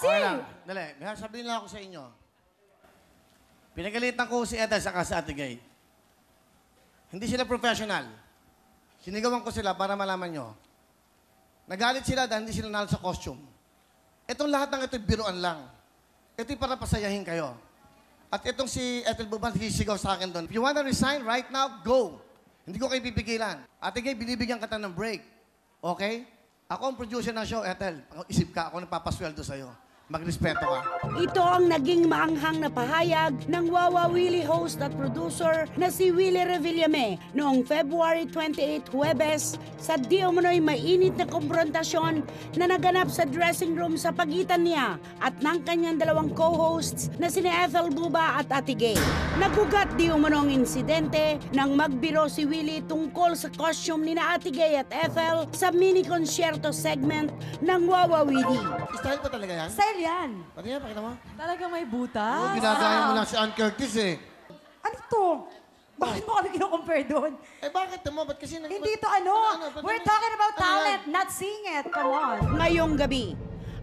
kasi. Okay lang. Dali. May sabihin lang ako sa inyo. Pinagalitan ko si Ethel saka si Ate Gay. Hindi sila professional. Sinigawan ko sila para malaman nyo. Nagalit sila dahil hindi sila nalo sa costume. Itong lahat ng ito, biruan lang. Ito'y para pasayahin kayo. At itong si Ethel Buban, sisigaw sa akin doon. If you wanna resign right now, go. Hindi ko kayo pipigilan. Ate Gay, binibigyan kita ng break. Okay? Ako ang producer ng show, Ethel. Isip ka, ako nagpapasweldo sa'yo. Magrespeto ka. Ito ang naging maanghang na pahayag ng Wawa Willie host at producer na si Willie Revillame noong February 28, Huwebes, sa di umano'y mainit na konfrontasyon na naganap sa dressing room sa pagitan niya at ng kanyang dalawang co-hosts na sina Ethel Buba at Ate Gay. Nagugat di umanong insidente nang magbiro si Willie tungkol sa costume ni na Ate Gay at Ethel sa mini-concerto segment ng Wawa Willie. Style pa talaga yan? Style yan. Pati yan, pakita mo. Talaga may butas? Oo, ginagaya mo lang si Ann Curtis eh. Ano to? Bakit mo kami kino-compare doon? Eh bakit mo? Ba't kasi... Hindi to ano. We're talking about talent, not sing it. Come on. Ngayong gabi,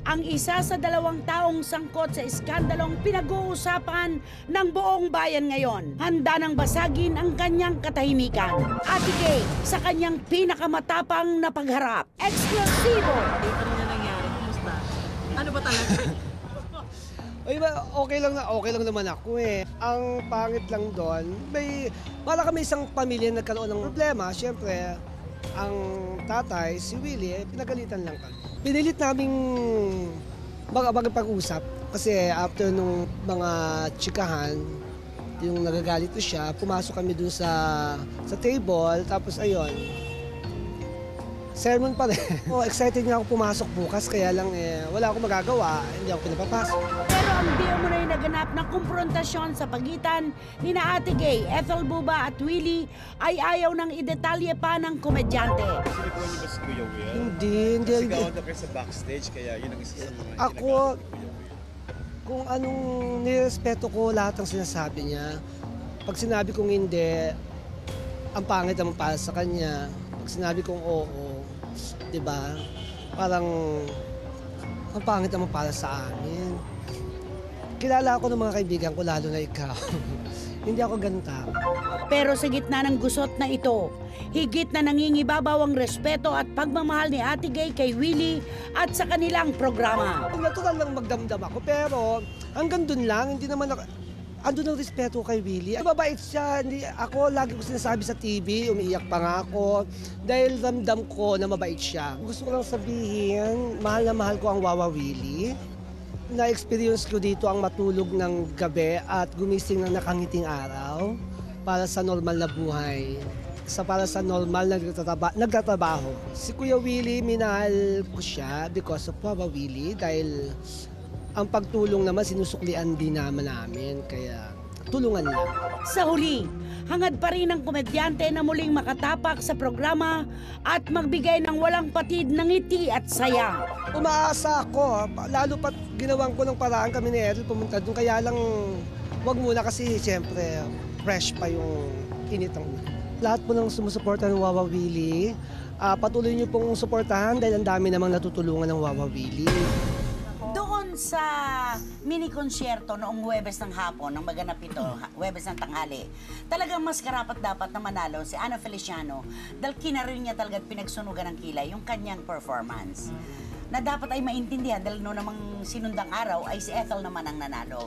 ang isa sa dalawang taong sangkot sa iskandalong pinag-uusapan ng buong bayan ngayon. Handa nang basagin ang kanyang katahimikan. Ate Gay sa kanyang pinakamatapang na pagharap. Eksklusibo! Ano na nangyari? Kumusta? Ano ba talaga? Ay, okay lang naman ako eh. Ang pangit lang doon, para kami isang pamilya nagkaroon ng problema. Siyempre, ang tatay, si Willie, pinagalitan lang kami. Pinilit naming pag-usap kasi after nung mga tsikahan, yung nagagalit ko siya, pumasok kami dun sa table, tapos ayun, sermon pa rin. Excited nga ako pumasok bukas, kaya lang wala akong magagawa, hindi ako pinapapasok. Pero ang di umano'y naganap na kumprontasyon sa pagitan ni na Ate Gay, Ethel Buba at Willie ay ayaw nang idetalye pa ng komedyante. Sinikuha niyo ba si Kuya Will? Hindi. Sigawan daw kayo sa backstage, kaya yun ang isa sa mga Ako, ginagawa ni Kuya Will. kung anong nirespeto ko lahat ng sinasabi niya, pag sinabi kong hindi, ang pangit naman para sa kanya. Pag sinabi kong oo, di ba? Parang ang pangit naman para sa amin. Kilala ako ng mga kaibigan ko, lalo na ikaw. Hindi ako ganun tao. Pero sa gitna ng gusot na ito, higit na nangingibabaw ang respeto at pagmamahal ni Ate Gay kay Willie at sa kanilang programa. Natural lang magdamdam ako, pero hanggang dun lang, hindi naman ako... Andun ang respeto kay Willie. Mabait siya. Ako, lagi ko sinasabi sa TV, umiiyak pa nga ako. Dahil ramdam ko na mabait siya. Gusto ko lang sabihin, mahal na mahal ko ang Wawa Willie. Na-experience ko dito ang matulog ng gabi at gumising ng nakangiting araw para sa normal na buhay. Para sa normal na nagtatrabaho. Si Kuya Willie, minahal ko siya because of Wawa Willie dahil ang pagtulong naman sinusuklian din namin, kaya tulungan lang. Sa huli, hangad pa rin ang komedyante na muling makatapak sa programa at magbigay ng walang patid ng ngiti at saya. Umaasa ako, lalo pat ginawang ko ng paraan kami ni Errol pumunta doon, kaya lang wag muna kasi siyempre fresh pa yung init ng ulo. Lahat po ng sumusuporta ng Wawa Willie, patuloy niyo pong suportahan dahil ang dami namang natutulungan ng Wawa Willie. Doon sa mini-concerto noong Huwebes ng hapon, ng maganap ito, Huwebes ng tanghali, talagang mas karapat dapat na manalo si Ana Feliciano dahil kinaroon niya talaga pinagsunugan ng kilay yung kanyang performance. Na dapat ay maintindihan dahil noong namang sinundang araw ay si Ethel naman ang nanalo.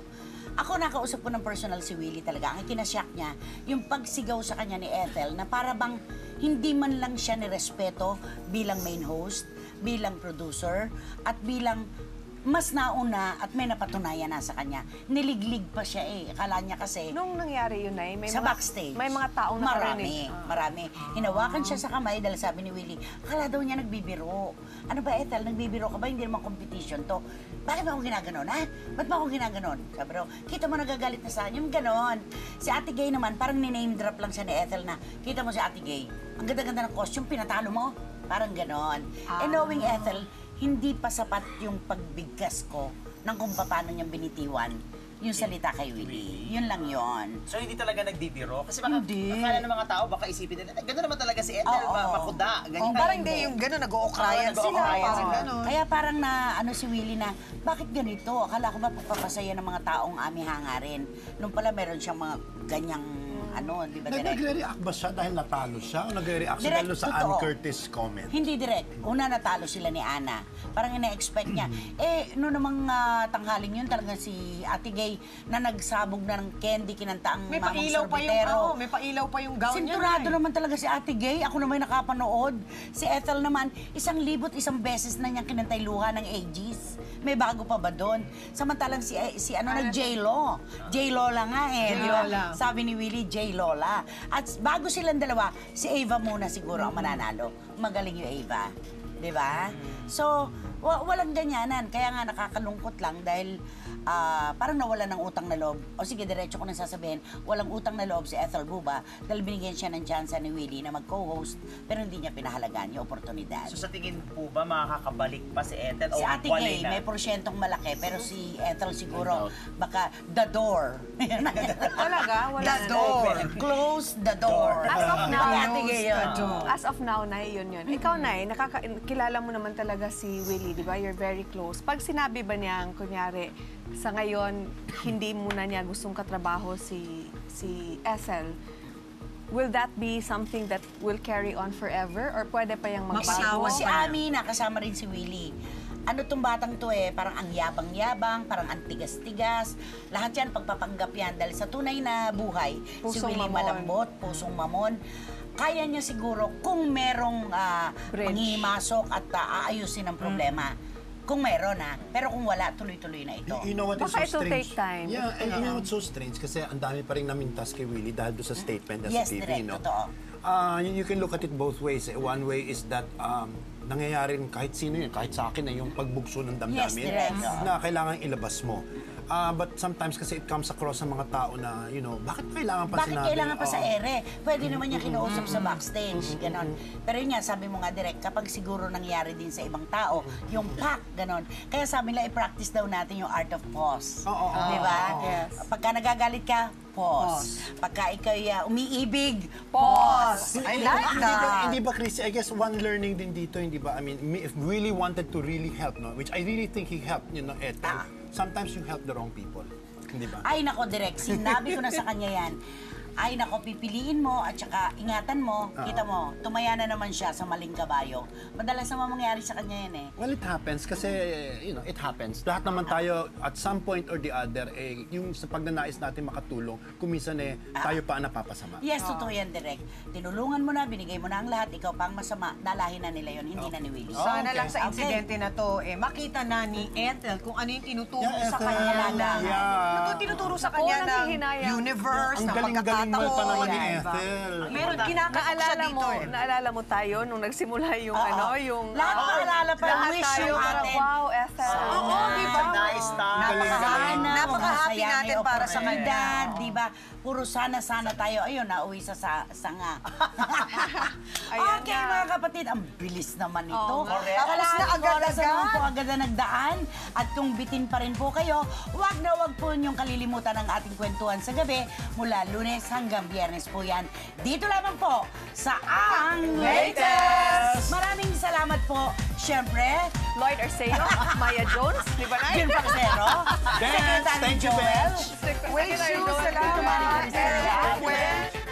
Ako nakausap ko ng personal si Willie talaga. Ang kinasyak niya, yung pagsigaw sa kanya ni Ethel na para bang hindi man lang siya nirespeto bilang main host, bilang producer, at bilang mas nauna at may napatunayan na sa kanya. Niliglig pa siya eh. Akala niya kasi... Nung nangyari yun ay, sa backstage. may mga taong nakarinig. Marami. Hinawakan siya sa kamay dahil sabi ni Willie, akala daw niya nagbibiro. Ano ba, Ethel? Nagbibiro ka ba? Hindi naman competition to. Bakit ba ako ginaganon, ha? Ba't ba ako ginaganon? Sabi raw, kita mo nagagalit na sa kanya. Yung ganon. Si Ate Gay naman, parang ni-name drop lang siya ni Ethel na, kita mo si Ate Gay, ang ganda-ganda ng costume, pinatalo mo. Parang ganon. And knowing Ethel, hindi pa sapat yung pagbigkas ko ng kung paano niyang binitiwan yung salita kay Willie. Yun lang yon. So hindi talaga nagbibiro? Kasi baka Hindi. akala ng mga tao, baka isipin nila, gano'n naman talaga si Ethel, Oo. makuda. Ganyan. Parang hindi yung gano'n, nag-o-okrayan Oo, sila. nag-o-okrayan Parang sila. gano'n. Kaya parang na, si Willie na, bakit ganito? Akala ko ba pagpapasaya ng mga taong hangarin? Nung pala meron siyang mga ganyang, di ba, direct? Nagre-react ba siya dahil natalo siya? O nagre-react siya Direct, dahil sa totoo. Ann Curtis comment? Hindi direct. Una natalo sila ni Ana. Parang ina-expect niya. Noong namang tanghaling yun, talaga si Ate Gay na nagsabog na ng candy, kinanta ang May mamang pailaw pa yung, sorbetero. may pailaw pa yung gown niya. Sinturado naman talaga si Ate Gay. Ako naman nakapanood. Si Ethel naman, 1,000 beses na niyang kinantay luha ng ages. May bago pa ba doon? Samantalang si J-Lo. J-Lola nga di ba? J-Lola. Sabi ni Willie, J-Lola. At bago silang dalawa, si Ava muna siguro ang mananalo. Magaling yung Ava. Di ba? So, walang ganyanan. Kaya nga nakakalungkot lang dahil parang nawala ng utang na loob. O sige, diretso ko na sasabihin, walang utang na loob si Ethel Buba dahil binigyan siya ng chance ni Willie na mag-co-host pero hindi niya pinahalagaan yung oportunidad. So sa tingin po ba, makakabalik pa si Ethel? Si o Ate walay Gay, na? may porsyentong malaki, pero si Ethel siguro, baka the door. Talaga? Wala The na. door. Close the door. As of now, Kay Ate Gay yun. As of now, Nay, yun. Ikaw, Nay, kilala mo naman talaga si Willie, di ba? You're very close. Pag sinabi ba niyang, kunyari, sa ngayon, hindi muna niya gustong katrabaho si Ethel, will that be something that will carry on forever? Or pwede pa yung magbago? Si Ami, nakasama rin si Willie. Ano tong batang to parang ang yabang-yabang, parang ang tigas-tigas. Lahat yan, pagpapanggap yan. Dahil sa tunay na buhay, si Pusong Willie mamon. malambot, pusong mamon. Kaya niya siguro kung merong Bridge. manghimasok at aayusin ang problema. Kung meron pero kung wala, tuloy-tuloy na ito. You know what is Baka so it'll strange? take time. Yeah, and you know what's so strange? Kasi ang dami pa rin namintas kay Willie dahil doon sa statement niya Yes, sa TV, direct, no? totoo. You can look at it both ways. One way is that nangyayari rin kahit sino yun, kahit sa akin na yung pagbugso ng damdamin Yes, direct. na kailangan ilabas mo. But sometimes kasi it comes across sa mga tao na, bakit kailangan pa Bakit sinabi? kailangan pa sa Oo. ere? Pwede naman niya kinausap sa backstage, ganon. Pero yun nga, sabi mo nga direct, kapag siguro nangyari din sa ibang tao, yung pack, ganon. Kaya sabi nila, i-practice daw natin yung art of pause. Di ba? Pagka nagagalit ka, pause. Pagka ikaw'y umiibig, pause. I like Hindi ba, that. hindi ba, Chrissy? I guess one learning din dito, hindi ba? I mean, if really wanted to really help, no, which I really think he helped, Ethel, sometimes you help the wrong people. Hindi ba? Ay nako, direct. Sinabi ko na sa kanya yan. Ay nako, pipiliin mo at saka ingatan mo. Kita mo, tumaya na naman siya sa maling kabayo. Madalas naman mangyari sa kanya yan Well, it happens kasi, it happens. Lahat naman tayo, at some point or the other, yung sa pagnanais natin makatulong, kuminsan tayo pa ang napapasama. Yes, totoo yan, direct. Tinulungan mo na, binigay mo na ang lahat, ikaw pa ang masama, dalahin na nila yon, hindi na ni Willie. Sana lang Okay. sa insidente na to, makita na ni Ethel kung ano yung tinuturo Yeah, sa Ethel. kanya na. Yeah. Ano tinuturo sa Ako, kanya ng nanghihinayang. universe, Ang ng galing-galing mo pagkakataon. pa naman ni diba? Ethel. Meron, kinakatok siya Naalala dito mo, naalala mo tayo nung nagsimula yung yung... Lahat maalala pa, lahat wish tayo yung parang, atin. wow, Ethel. Oo, di ba? Nice time. Napaka-happy Napaka-happy natin para sa kanya. Di ba? Puro sana tayo. Ayun, nauwi sa sanga. Ayan Okay, na. mga kapatid, ang bilis naman ito. Oo, correct. Tapos na Kalahating oras agad-agad. naman po agad na nagdaan. At kung bitin pa rin po kayo, wag na wag po niyong kalilimutan ang ating kwentuhan sa gabi mula Lunes hanggang Biyernes po yan. Dito lamang po sa Ang Latest! Maraming salamat po. Siyempre, Lloyd Arceo, Maya Jones, di ba, Nay? Jim Paxero, Dance! Secretary Thank you, Joel, Bench! Wait, Secretary shoes, Joel. salamat. Secretary Joel, Well,